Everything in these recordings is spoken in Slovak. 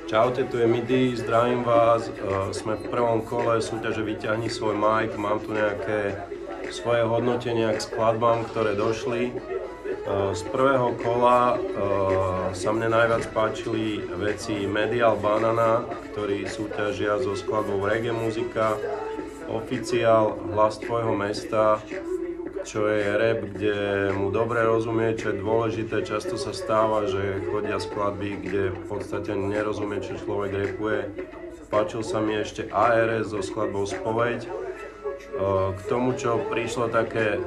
Čaute, tu je Midi, zdravím vás. Sme v prvom kole súťaže Vyťahni svoj mic. Mám tu nejaké svoje hodnotenia k skladbám, ktoré došli. Z prvého kola sa mne najviac páčili veci Medial Banana, ktorí súťažia so skladbou reggae muzika, Oficiál, Hlas tvojho mesta, čo je rap, kde mu dobre rozumie, čo je dôležité. Často sa stáva, že chodia skladby, kde v podstate nerozumie, čo človek rapuje. Páčil sa mi ešte ARS so skladbou Spoveď. K tomu, čo prišlo také,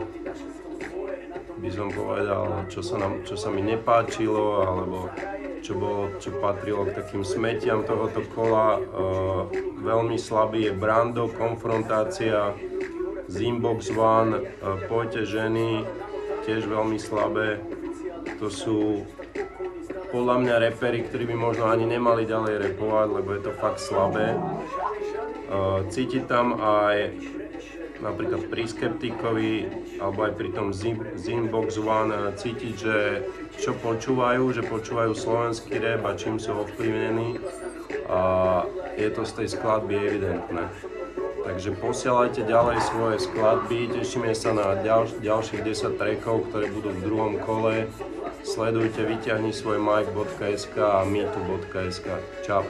by som povedal, čo sa mi nepáčilo, alebo čo patrilo k takým smetiam tohoto kola. Veľmi slabý je Brando, Konfrontácia, Zimbox One, Poďte ženy, tiež veľmi slabé. To sú podľa mňa reperi, ktorí by možno ani nemali ďalej repovať, lebo je to fakt slabé. Cítiť tam aj napríklad pri Skeptikovi, alebo aj pri tom Zimbox One, cítiť, že čo počúvajú, že počúvajú slovenský rap a čím sú ovplyvnení. A je to z tej skladby evidentné. Takže posielajte ďalej svoje skladby, tešíme sa na ďalších 10 trackov, ktoré budú v druhom kole. Sledujte vyťahni svoj mic.sk a meetu.sk. Čau.